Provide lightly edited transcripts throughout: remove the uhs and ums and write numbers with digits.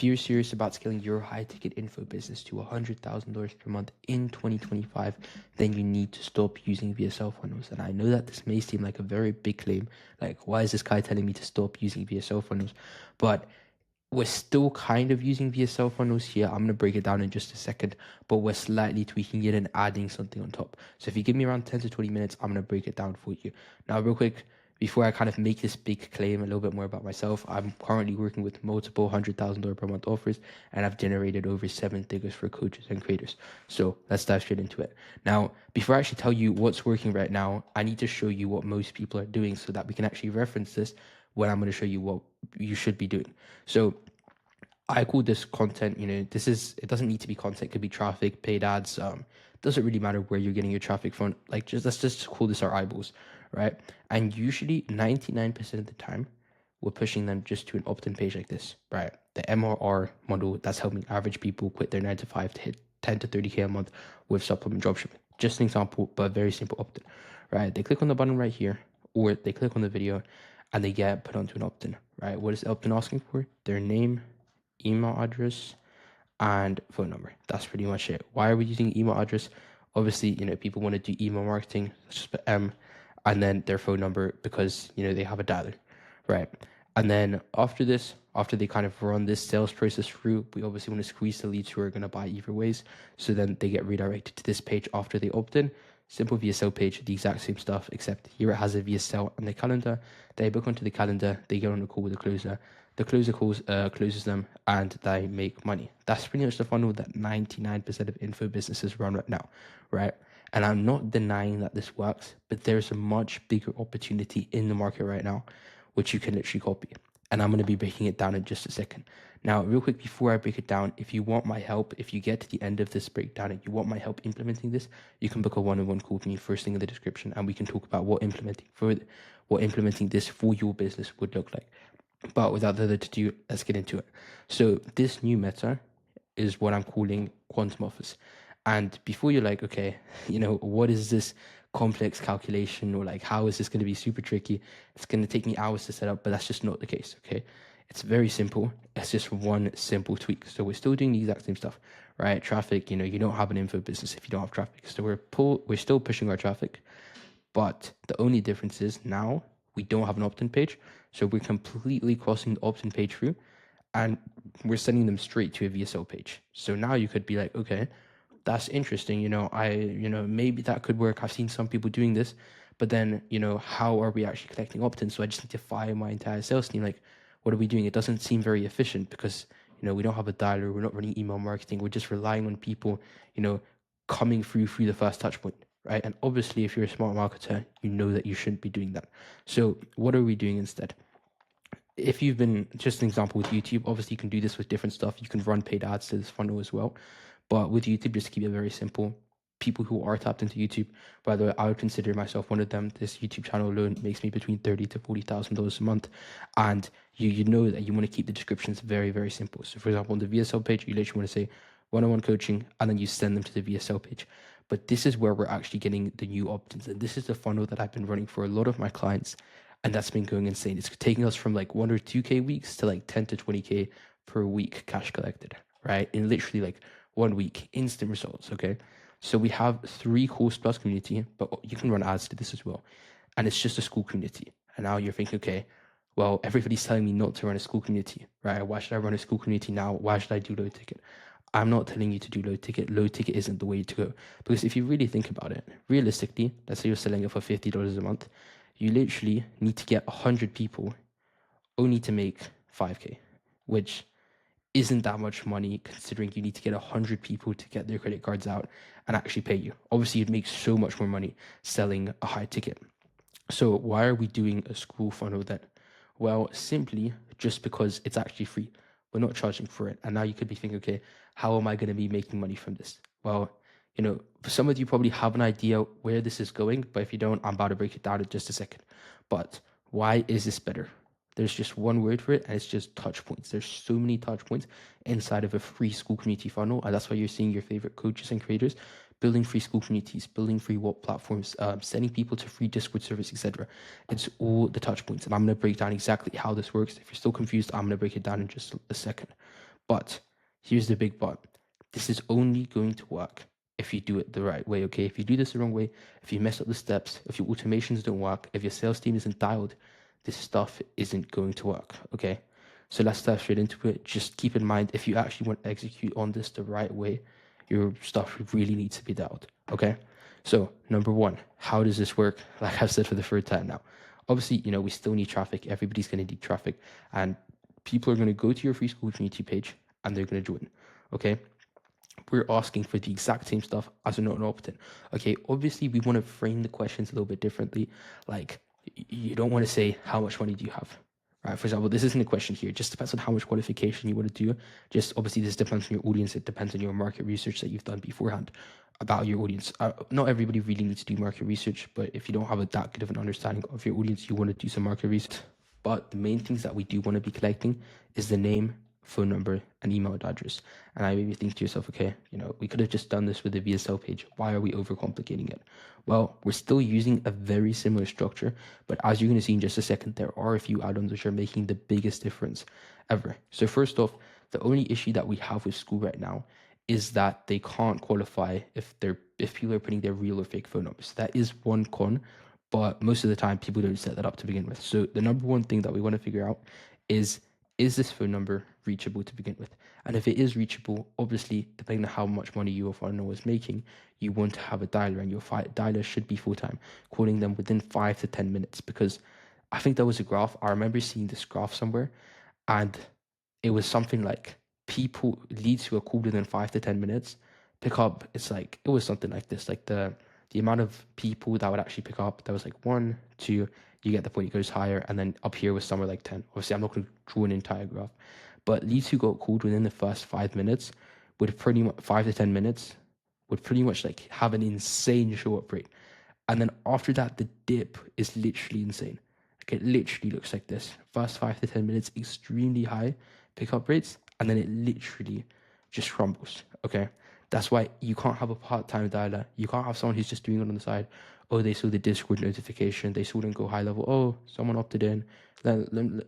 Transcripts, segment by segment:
If you're serious about scaling your high ticket info business to $100,000 per month in 2025, then you need to stop using VSL funnels. And I know that this may seem like a very big claim. Like, why is this guy telling me to stop using VSL funnels? But we're still kind of using VSL funnels here. I'm going to break it down in just a second, but we're slightly tweaking it and adding something on top. So if you give me around 10 to 20 minutes, I'm going to break it down for you. Now, real quick, before I kind of make this big claim, a little bit more about myself, I'm currently working with multiple $100,000 per month offers, and I've generated over 7 figures for coaches and creators. So let's dive straight into it. Now, before I actually tell you what's working right now, I need to show you what most people are doing so that we can actually reference this when I'm going to show you what you should be doing. So I call this content, it doesn't need to be content, it could be traffic, paid ads, doesn't really matter where you're getting your traffic from. Like, let's just call this our eyeballs, right? And usually 99% of the time, we're pushing them just to an opt-in page like this, right? The MRR model that's helping average people quit their 9 to 5 to hit 10 to 30K a month with supplement dropshipping. Just an example, but a very simple opt-in, right? They click on the button right here, or they click on the video and they get put onto an opt-in, right? What is the opt-in asking for? Their name, email address, and phone number. That's pretty much it. Why are we using email address? Obviously, people want to do email marketing. Let's just put M and then their phone number because, they have a dialer, right? And then after this, after they kind of run this sales process through, we obviously want to squeeze the leads who are going to buy either ways. So then they get redirected to this page after they opt in. Simple VSL page, the exact same stuff, except here it has a VSL and the calendar. They book onto the calendar, they get on a call with the closer. The closer closes them and they make money. That's pretty much the funnel that 99% of info businesses run right now, right? And I'm not denying that this works, but there's a much bigger opportunity in the market right now, which you can literally copy. And I'm going to be breaking it down in just a second. Now, real quick, before I break it down, if you want my help, if you get to the end of this breakdown and you want my help implementing this, you can book a one-on-one call with me first thing in the description, and we can talk about what implementing this for your business would look like. But without further ado, let's get into it. So this new meta is what I'm calling quantum offers. And before you're like, okay, what is this complex calculation, or like, how is this going to be super tricky? It's going to take me hours to set up, but that's just not the case, okay? It's very simple. It's just one simple tweak. So we're still doing the exact same stuff, right? Traffic, you don't have an info business if you don't have traffic. So we're still pushing our traffic, but the only difference is now we don't have an opt-in page. So we're completely crossing the opt-in page through and we're sending them straight to a VSL page. So now you could be like, okay, that's interesting. Maybe that could work. I've seen some people doing this, but then, how are we actually collecting opt-ins? So I just need to fire my entire sales team. Like, what are we doing? It doesn't seem very efficient because, we don't have a dialer. We're not running email marketing. We're just relying on people, coming through the first touch point, right? And obviously, if you're a smart marketer, you know that you shouldn't be doing that. So what are we doing instead? If you've been, just an example with YouTube, obviously you can do this with different stuff. You can run paid ads to this funnel as well. But with YouTube, just to keep it very simple, people who are tapped into YouTube, by the way, I would consider myself one of them. This YouTube channel alone makes me between $30,000 to $40,000 a month. And you know that you want to keep the descriptions very, very simple. So for example, on the VSL page, you literally want to say one-on-one coaching, and then you send them to the VSL page. But this is where we're actually getting the new opt-ins. And this is the funnel that I've been running for a lot of my clients. And that's been going insane. It's taking us from like 1 or 2K weeks to like 10 to 20K per week cash collected, right? In literally like 1 week, instant results, okay? So we have 3 course plus community, but you can run ads to this as well. And it's just a school community. And now you're thinking, okay, well, everybody's telling me not to run a school community, right? Why should I run a school community now? Why should I do low ticket? I'm not telling you to do low ticket. Low ticket isn't the way to go. Because if you really think about it, realistically, let's say you're selling it for $50 a month, you literally need to get 100 people only to make 5K, which isn't that much money considering you need to get 100 people to get their credit cards out and actually pay you. Obviously, you'd make so much more money selling a high ticket. So why are we doing a school funnel then? Well, simply just because it's actually free. We're not charging for it. And now you could be thinking, okay, how am I going to be making money from this? Well, some of you probably have an idea where this is going, but if you don't, I'm about to break it down in just a second. But why is this better? There's just one word for it, and it's just touch points. There's so many touch points inside of a free school community funnel, and that's why you're seeing your favorite coaches and creators building free school communities, building free what platforms, sending people to free Discord servers, etc. It's all the touch points, and I'm going to break down exactly how this works. If you're still confused, I'm going to break it down in just a second. But here's the big but. This is only going to work if you do it the right way, okay? If you do this the wrong way, if you mess up the steps, if your automations don't work, if your sales team isn't dialed, this stuff isn't going to work, okay? So let's dive straight into it. Just keep in mind, if you actually want to execute on this the right way, your stuff really needs to be dialed, okay? So number one, how does this work? Like I've said for the third time now, obviously, we still need traffic. Everybody's going to need traffic, and people are going to go to your free school community page and they're going to join, okay? We're asking for the exact same stuff as a not opt-in. Okay, obviously we want to frame the questions a little bit differently. Like, you don't want to say, how much money do you have? Right, for example, this isn't a question here. It just depends on how much qualification you want to do. Just obviously this depends on your audience. It depends on your market research that you've done beforehand about your audience. Not everybody really needs to do market research, but if you don't have that good of an understanding of your audience, you want to do some market research. But the main things that we do want to be collecting is the name, phone number, and email address. And I maybe think to yourself, okay, we could have just done this with the VSL page. Why are we overcomplicating it? Well, we're still using a very similar structure, but as you're going to see in just a second, there are a few add-ons which are making the biggest difference ever. So first off, the only issue that we have with school right now is that they can't qualify if people are putting their real or fake phone numbers. That is one con, but most of the time people don't set that up to begin with. So the number one thing that we want to figure out is this phone number reachable to begin with? And if it is reachable, obviously, depending on how much money your funnel is making, you want to have a dialer, and your dialer should be full-time, calling them within 5 to 10 minutes. Because I think there was a graph. I remember seeing this graph somewhere, and it was something like leads who are called within 5 to 10 minutes pick up. It was something like this, like the amount of people that would actually pick up, there was like 1, 2, you get the point, it goes higher, and then up here was somewhere like 10. Obviously, I'm not going to draw an entire graph, but leads who got called within the first 5 minutes would pretty much 5 to 10 minutes would pretty much like have an insane show up rate. And then after that, the dip is literally insane. Like it literally looks like this. First 5 to 10 minutes, extremely high pickup rates, and then it literally just crumbles. Okay. That's why you can't have a part-time dialer. You can't have someone who's just doing it on the side. Oh, they saw the Discord notification. They saw them go high level. Oh, someone opted in.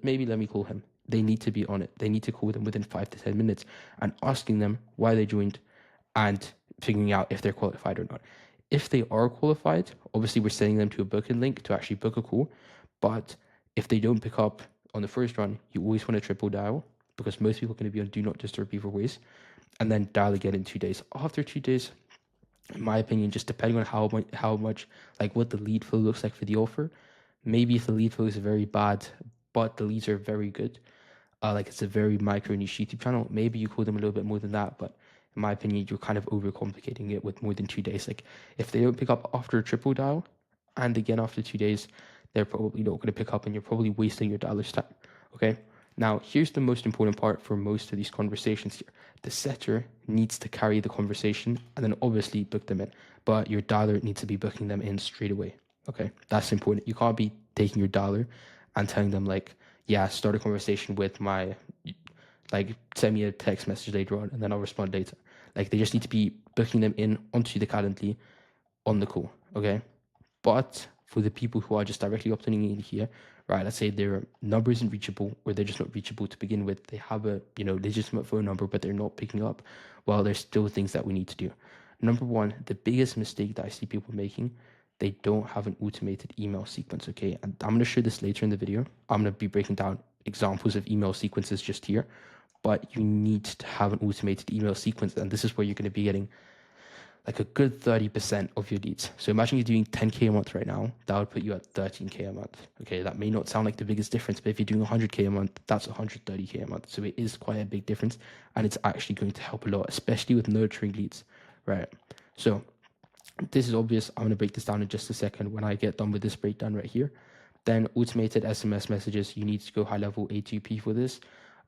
Maybe let me call him. They need to be on it. They need to call them within 5 to 10 minutes and asking them why they joined and figuring out if they're qualified or not. If they are qualified, obviously we're sending them to a booking link to actually book a call. But if they don't pick up on the first run, you always want to triple dial, because most people are going to be on do not disturb either ways, and then dial again in 2 days. After 2 days, in my opinion, just depending on how much like what the lead flow looks like for the offer, maybe if the lead flow is very bad, but the leads are very good, like it's a very micro niche YouTube channel, maybe you call them a little bit more than that. But in my opinion, you're kind of overcomplicating it with more than 2 days. Like if they don't pick up after a triple dial and again after 2 days, they're probably not going to pick up, and you're probably wasting your dialer's time. Okay. Now, here's the most important part for most of these conversations here. The setter needs to carry the conversation and then obviously book them in, but your dialer needs to be booking them in straight away. Okay, that's important. You can't be taking your dialer and telling them like, yeah, start a conversation with my, like, send me a text message later on and then I'll respond later. Like, they just need to be booking them in onto the Calendly on the call. Okay. But for the people who are just directly opting in here, right, let's say their number isn't reachable or they're just not reachable to begin with, they have a legitimate phone number but they're not picking up, well, there's still things that we need to do. Number one, the biggest mistake that I see people making, they don't have an automated email sequence. Okay, and I'm going to show this later in the video. I'm going to be breaking down examples of email sequences just here, but you need to have an automated email sequence, and this is where you're going to be getting like a good 30% of your leads. So imagine you're doing 10K a month right now, that would put you at 13K a month. Okay, that may not sound like the biggest difference, but if you're doing 100K a month, that's 130K a month. So it is quite a big difference, and it's actually going to help a lot, especially with nurturing leads, right? So this is obvious. I'm going to break this down in just a second when I get done with this breakdown right here. Then automated SMS messages, you need to go high level A2P for this,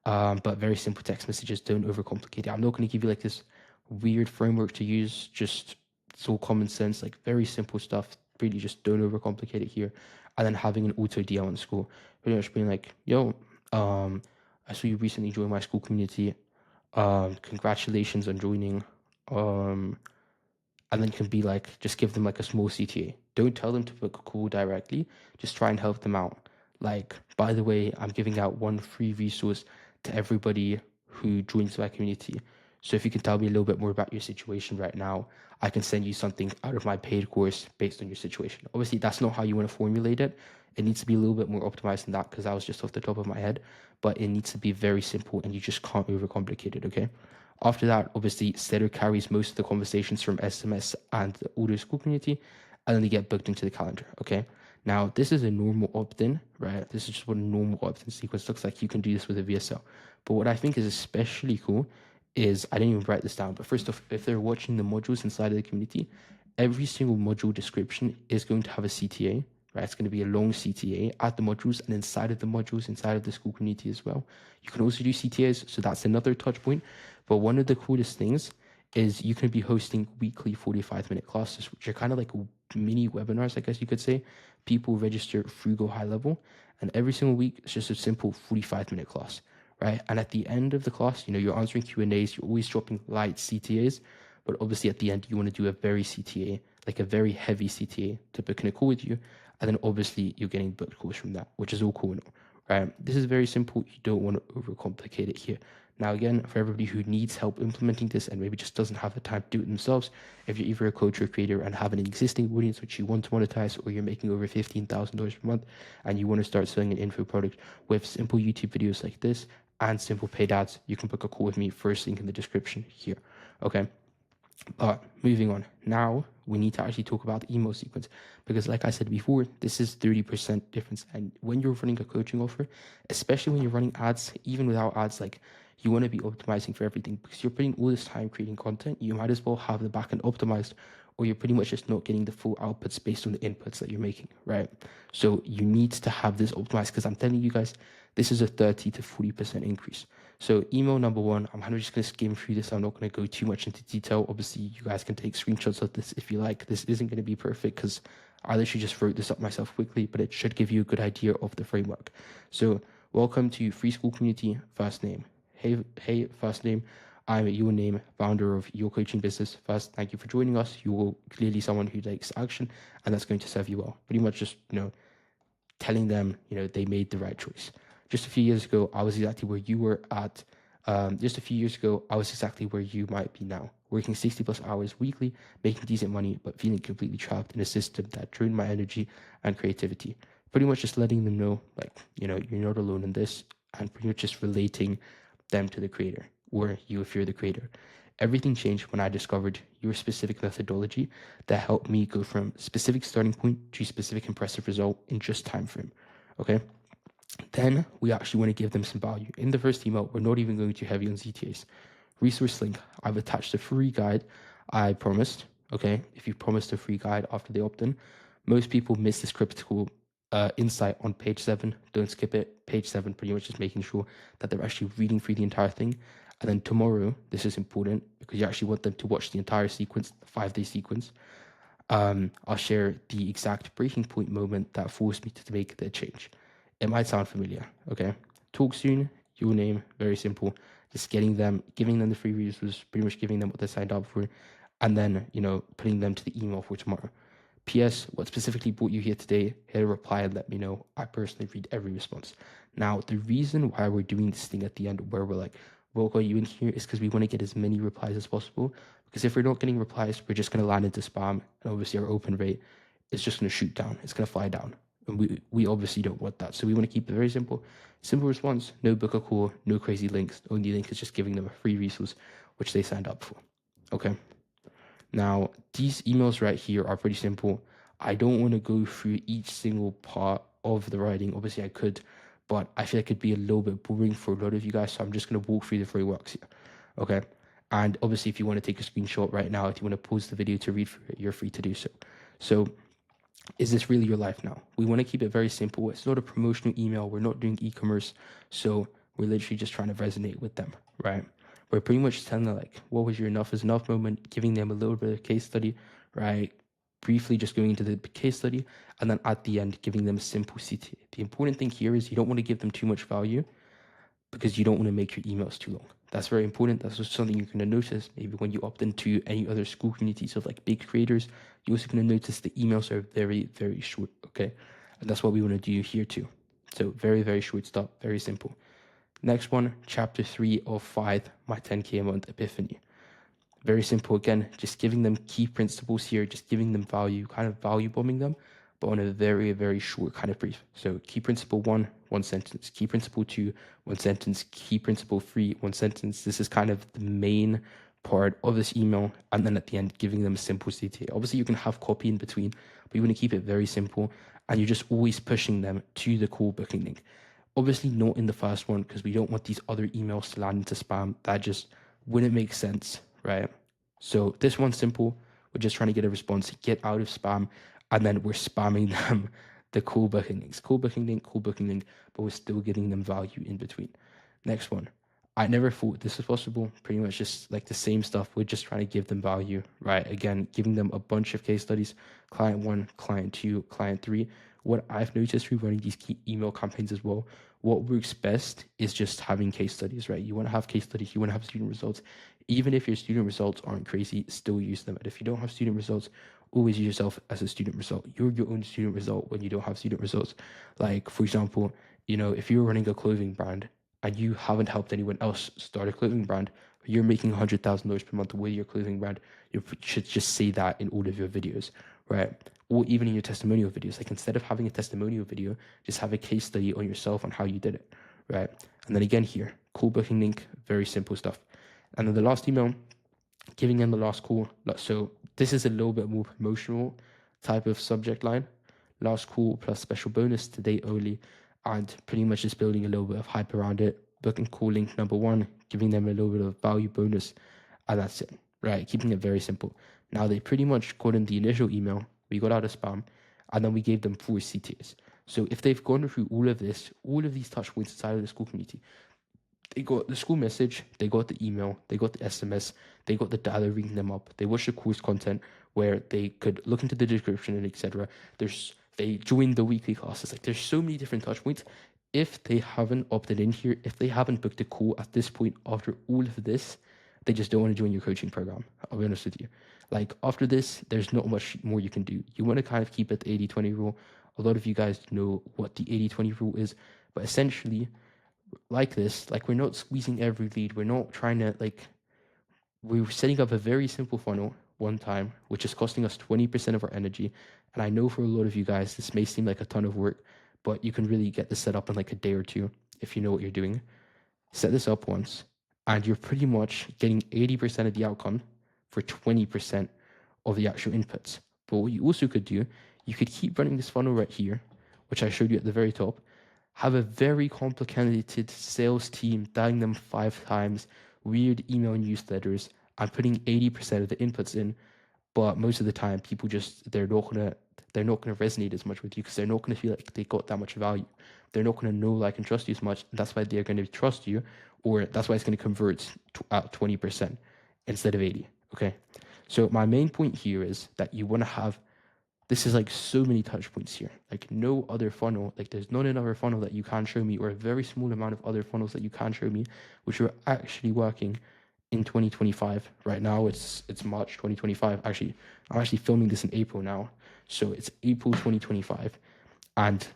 but very simple text messages, don't overcomplicate it. I'm not going to give you like this weird framework to use, just it's all common sense, like very simple stuff, really just don't overcomplicate it here. And then having an auto DM on school, pretty much being like, yo, I saw you recently joined my school community, congratulations on joining, and then can be like, just give them like a small CTA. Don't tell them to book a call directly, just try and help them out. Like, by the way, I'm giving out one free resource to everybody who joins my community. So if you can tell me a little bit more about your situation right now, I can send you something out of my paid course based on your situation. Obviously, that's not how you want to formulate it. It needs to be a little bit more optimized than that because that was just off the top of my head. But it needs to be very simple and you just can't overcomplicate it, okay? After that, obviously, Setter carries most of the conversations from SMS and the older school community, and then they get booked into the calendar, okay? Now, this is a normal opt-in, right? This is just what a normal opt-in sequence looks like. You can do this with a VSL. But what I think is especially cool is, I didn't even write this down, but first off, if they're watching the modules inside of the community, every single module description is going to have a CTA, right? It's going to be a long CTA at the modules and inside of the modules, inside of the school community as well. You can also do CTAs, so that's another touch point. But one of the coolest things is you can be hosting weekly 45-minute classes, which are kind of like mini webinars, I guess you could say. People register through Go High Level, and every single week it's just a simple 45-minute class, right? And at the end of the class, you're answering Q&As, you're always dropping light CTAs, but obviously at the end you want to do a very CTA, like a very heavy CTA to book in a call with you, and then obviously you're getting booked calls from that, which is all cool, right? This is very simple. You don't want to overcomplicate it here. Now, again, for everybody who needs help implementing this and maybe just doesn't have the time to do it themselves, if you're either a coach or a creator and have an existing audience which you want to monetize, or you're making over $15,000 per month and you want to start selling an info product with simple YouTube videos like this and simple paid ads, you can book a call with me. First link in the description here. Okay. But moving on, now we need to actually talk about the email sequence because, like I said before, this is 30% difference. And when you're running a coaching offer, especially when you're running ads, even without ads, like you want to be optimizing for everything because you're putting all this time creating content. You might as well have the backend optimized, or you're pretty much just not getting the full outputs based on the inputs that you're making, right? So you need to have this optimized because I'm telling you guys, this is a 30 to 40% increase. So email number one, I'm kind of just going to skim through this. I'm not going to go too much into detail. Obviously, you guys can take screenshots of this if you like. This isn't going to be perfect because I literally just wrote this up myself quickly, but it should give you a good idea of the framework. So welcome to Free School Community, first name. Hey, first name. I'm your name, founder of your coaching business. First, thank you for joining us. You're clearly someone who takes action, and that's going to serve you well. Pretty much just, telling them, they made the right choice. Just a few years ago, I was exactly where you were at. Just a few years ago, I was exactly where you might be now, working 60 plus hours weekly, making decent money, but feeling completely trapped in a system that drained my energy and creativity. Pretty much just letting them know, like, you're not alone in this, and pretty much just relating them to the creator, or you if you're the creator. Everything changed when I discovered your specific methodology that helped me go from specific starting point to specific impressive result in just time frame. Okay. Then we actually want to give them some value. In the first email, we're not even going too heavy on CTAs. Resource link. I've attached a free guide I promised. Okay. If you promised a free guide after they opt in, most people miss this critical insight on page 7. Don't skip it. Page 7, pretty much just making sure that they're actually reading through the entire thing. And then tomorrow, this is important because you actually want them to watch the entire sequence, the 5-day sequence. I'll share the exact breaking point moment that forced me to make the change. It might sound familiar, okay? Talk soon, your name, very simple. Just giving them the free resources, pretty much giving them what they signed up for, and then, putting them to the email for tomorrow. P.S. What specifically brought you here today? Hit a reply and let me know. I personally read every response. Now, the reason why we're doing this thing at the end where we're like, we'll call you in here is because we want to get as many replies as possible. Because if we're not getting replies, we're just going to land into spam. And obviously our open rate is just going to shoot down. It's going to fly down. And we obviously don't want that. So we want to keep it very simple. Simple response, no book or call, no crazy links. The only link is just giving them a free resource, which they signed up for. Okay. Now, these emails right here are pretty simple. I don't want to go through each single part of the writing. Obviously, I could, but I feel like it'd be a little bit boring for a lot of you guys. So I'm just going to walk through the frameworks here. Okay. And obviously, if you want to take a screenshot right now, if you want to pause the video to read through it, you're free to do so. So, is this really your life now? We want to keep it very simple. It's not a promotional email. We're not doing e-commerce. So, we're literally just trying to resonate with them, right? We're pretty much telling them, like, what was your enough is enough moment, giving them a little bit of case study, right? Briefly just going into the case study, and then at the end, giving them a simple CTA. The important thing here is you don't want to give them too much value because you don't want to make your emails too long. That's very important. That's just something you're going to notice maybe when you opt into any other school communities of like big creators. You're also going to notice the emails are very, very short, okay? And that's what we want to do here too. So very, very short stuff, very simple. Next one, chapter 3 of 5, my 10K a month epiphany. Very simple again, just giving them key principles here, just giving them value, kind of value bombing them, but on a very, very short kind of brief. So key principle 1, 1 sentence. Key principle 2, 1 sentence. Key principle 3, 1 sentence. This is kind of the main part of this email. And then at the end, giving them a simple CTA. Obviously, you can have copy in between, but you want to keep it very simple. And you're just always pushing them to the call booking link. Obviously not in the first one, because we don't want these other emails to land into spam. That just wouldn't make sense, right? So this one's simple. We're just trying to get a response, get out of spam, and then we're spamming them the call booking links. Call booking link, but we're still giving them value in between. Next one. I never thought this was possible. Pretty much just like the same stuff. We're just trying to give them value, right? Again, giving them a bunch of case studies, client 1, client 2, client 3. What I've noticed through running these key email campaigns as well, what works best is just having case studies, right? You want to have case studies, you want to have student results. Even if your student results aren't crazy, still use them. And if you don't have student results, always use yourself as a student result. You're your own student result when you don't have student results. Like, for example, if you're running a clothing brand and you haven't helped anyone else start a clothing brand, you're making $100,000 per month with your clothing brand, you should just say that in all of your videos, right? Or even in your testimonial videos. Like, instead of having a testimonial video, just have a case study on yourself on how you did it, right? And then again here, call booking link, very simple stuff. And then the last email, giving them the last call. So this is a little bit more promotional type of subject line. Last call plus special bonus today only, and pretty much just building a little bit of hype around it. Booking call link number 1, giving them a little bit of value bonus, and that's it, right? Keeping it very simple. Now they pretty much got in the initial email, we got out of spam, and then we gave them 4 CTAs. So if they've gone through all of this, all of these touch points inside of the school community, they got the school message, they got the email, they got the SMS, they got the dialer ringing them up, they watched the course content where they could look into the description and etc. They joined the weekly classes. Like, there's so many different touch points. If they haven't opted in here, if they haven't booked a call at this point after all of this, they just don't want to join your coaching program. I'll be honest with you. Like, after this, there's not much more you can do. You want to kind of keep it the 80-20 rule. A lot of you guys know what the 80-20 rule is, but essentially, like this, like, we're not squeezing every lead. We're not trying to, we're setting up a very simple funnel one time, which is costing us 20% of our energy. And I know for a lot of you guys, this may seem like a ton of work, but you can really get this set up in like a day or two if you know what you're doing. Set this up once, and you're pretty much getting 80% of the outcome for 20% of the actual inputs. But what you also could do, you could keep running this funnel right here, which I showed you at the very top, have a very complicated sales team dialing them 5 times, weird email newsletters, and putting 80% of the inputs in. But most of the time, people just, they're not gonna resonate as much with you, because they're not gonna feel like they got that much value. They're not gonna know, like, and trust you as much. And that's why they're gonna trust you, or that's why it's gonna convert at 20% instead of 80. Okay. So my main point here is that you want to have, this is like so many touch points here, like no other funnel, like there's not another funnel that you can show me, or a very small amount of other funnels that you can show me, which are actually working in 2025. Right now it's March 2025. Actually, I'm actually filming this in April now, so it's April 2025, and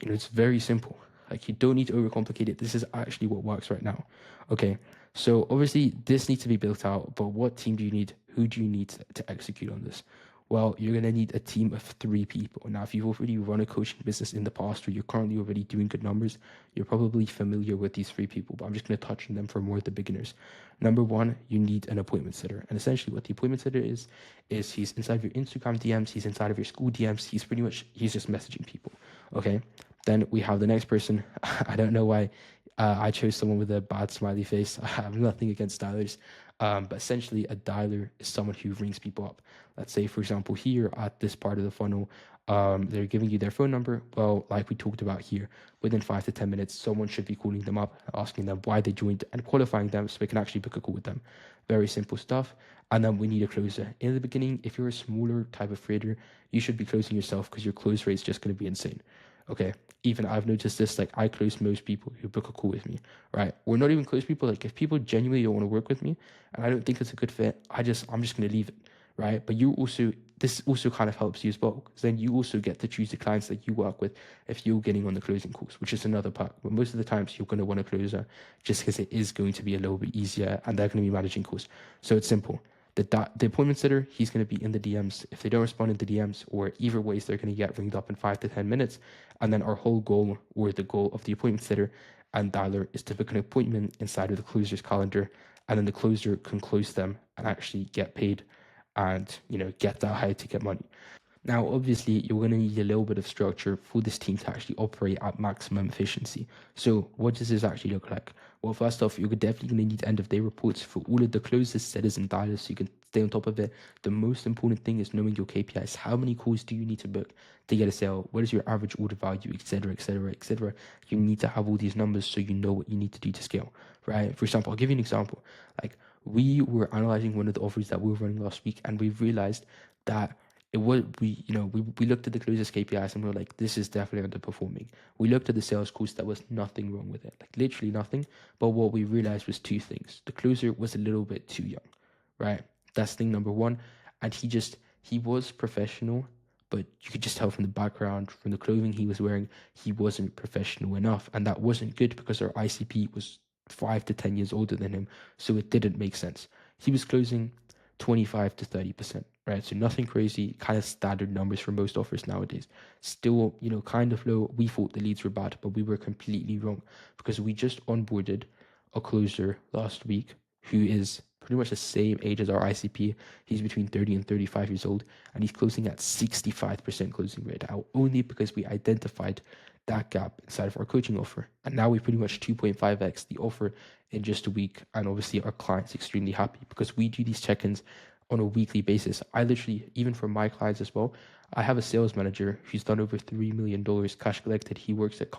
it's very simple. Like, you don't need to overcomplicate it. This is actually what works right now. Okay, so obviously this needs to be built out, but what team do you need? Who do you need to execute on this? Well, you're going to need a team of 3 people. Now, if you've already run a coaching business in the past, or you're currently already doing good numbers, you're probably familiar with these 3 people, but I'm just going to touch on them for more of the beginners. Number 1, you need an appointment setter. And essentially what the appointment setter is he's inside of your Instagram DMs, he's inside of your school DMs, he's just messaging people. Okay. Then we have the next person. I don't know why I chose someone with a bad smiley face. I have nothing against dialers. But essentially, a dialer is someone who rings people up. Let's say, for example, here at this part of the funnel, they're giving you their phone number. Well, like we talked about here, within 5 to 10 minutes, someone should be calling them up, asking them why they joined, and qualifying them so we can actually book a call with them. Very simple stuff. And then we need a closer. In the beginning, if you're a smaller type of trader, you should be closing yourself, because your close rate is just going to be insane. Okay, even I've noticed this, like, I close most people who book a call with me, right? Or not even close people, like, if people genuinely don't want to work with me and I don't think it's a good fit, I'm just going to leave it, right? But you also, this also kind of helps you as well, because then you also get to choose the clients that you work with if you're getting on the closing calls, which is another perk. But most of the times you're going to want a closer just because it is going to be a little bit easier and they're going to be managing calls. So it's simple. The appointment sitter, he's going to be in the DMs. If they don't respond in the DMs, or either ways, they're going to get ringed up in 5 to 10 minutes. And then our whole goal, or the goal of the appointment sitter and dialer, is to book an appointment inside of the closer's calendar, and then the closer can close them and actually get paid and get that high ticket money. Now, obviously, you're going to need a little bit of structure for this team to actually operate at maximum efficiency. So what does this actually look like? Well, first off, you're definitely going to need end of day reports for all of the closest setters and dialers so you can stay on top of it. The most important thing is knowing your KPIs. How many calls do you need to book to get a sale? What is your average order value, etc., etc., etc. You need to have all these numbers so you know what you need to do to scale, right? For example, I'll give you an example. Like, we were analyzing one of the offers that we were running last week, and we realized that it was we looked at the closest KPIs and we were like, this is definitely underperforming. We looked at the sales course, there was nothing wrong with it, like literally nothing. But what we realized was two things: the closer was a little bit too young, right? That's thing number one. And he was professional, but you could just tell from the background, from the clothing he was wearing, he wasn't professional enough, and that wasn't good because our ICP was 5 to 10 years older than him, so it didn't make sense. He was closing 25 to 30%, right? So nothing crazy, kind of standard numbers for most offers nowadays. Still, kind of low. We thought the leads were bad, but we were completely wrong, because we just onboarded a closer last week who is pretty much the same age as our ICP. He's between 30 and 35 years old, and he's closing at 65% closing rate now, only because we identified that gap inside of our coaching offer. And now we pretty much 2.5x the offer in just a week. And obviously our clients extremely happy because we do these check-ins on a weekly basis. I literally, even for my clients as well, I have a sales manager who's done over $3 million cash collected. He works at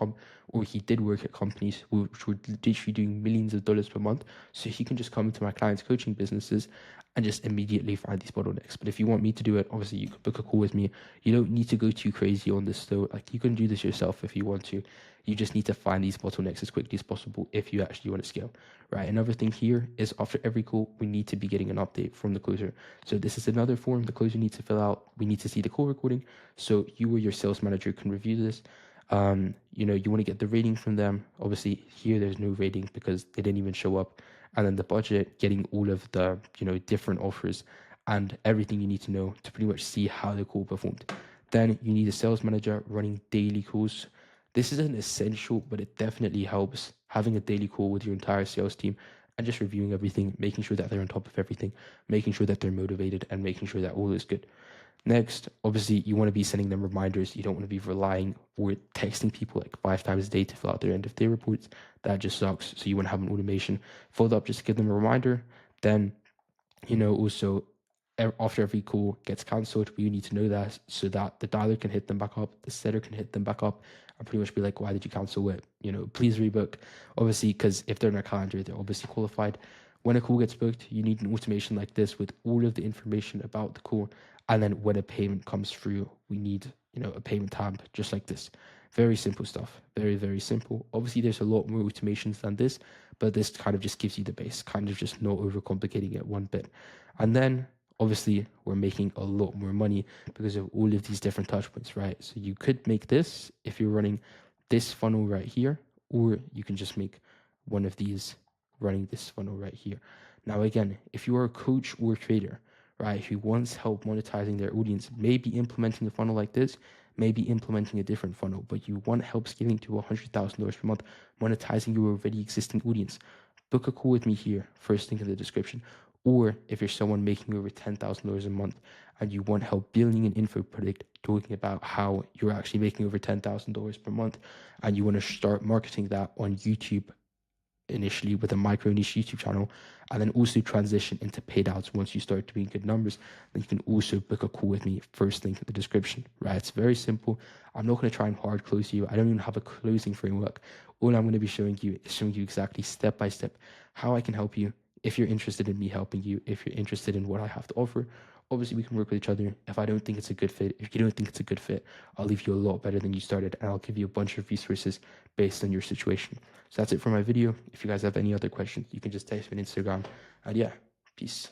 he did work at companies which were literally doing millions of dollars per month. So he can just come into my clients' coaching businesses and just immediately find these bottlenecks. But if you want me to do it, obviously you can book a call with me. You don't need to go too crazy on this though. Like, you can do this yourself if you want to. You just need to find these bottlenecks as quickly as possible if you actually want to scale, right? Another thing here is after every call, we need to be getting an update from the closer. So this is another form the closer needs to fill out. We need to see the call recording so you or your sales manager can review this. You want to get the rating from them. Obviously here there's no rating because they didn't even show up. And then the budget, getting all of the, different offers and everything you need to know to pretty much see how the call performed. Then you need a sales manager running daily calls. This isn't essential, but it definitely helps, having a daily call with your entire sales team and just reviewing everything, making sure that they're on top of everything, making sure that they're motivated, and making sure that all is good. Next, obviously, you want to be sending them reminders. You don't want to be relying or texting people like 5 times a day to fill out their end of day reports. That just sucks. So you want to have an automation followed up just to give them a reminder. Then, also after every call gets cancelled, we need to know that so that the dialer can hit them back up, the setter can hit them back up, and pretty much be like, why did you cancel it? Please rebook. Obviously, because if they're in our calendar, they're obviously qualified. When a call gets booked, you need an automation like this with all of the information about the call. And then when a payment comes through, we need, a payment tab just like this. Very simple stuff. Very, very simple. Obviously, there's a lot more automations than this, but this kind of just gives you the base, kind of just not overcomplicating it one bit. And then obviously we're making a lot more money because of all of these different touch points, right? So you could make this if you're running this funnel right here, or you can just make one of these running this funnel right here. Now, again, if you are a coach or trader, right, who wants help monetizing their audience, maybe implementing a funnel like this, maybe implementing a different funnel, but you want help scaling to $100,000 per month, monetizing your already existing audience, book a call with me here, first link in the description. Or if you're someone making over $10,000 a month and you want help building an info product, talking about how you're actually making over $10,000 per month, and you want to start marketing that on YouTube initially with a micro niche YouTube channel, and then also transition into paid ads once you start doing good numbers, then you can also book a call with me, first link in the description, right? It's very simple. I'm not going to try and hard close you. I don't even have a closing framework. All I'm going to be showing you is showing you exactly step by step how I can help you. If you're interested in me helping you, if you're interested in what I have to offer, obviously we can work with each other. If I don't think it's a good fit, if you don't think it's a good fit, I'll leave you a lot better than you started, and I'll give you a bunch of resources based on your situation. So that's it for my video. If you guys have any other questions, you can just text me on Instagram. And yeah, peace.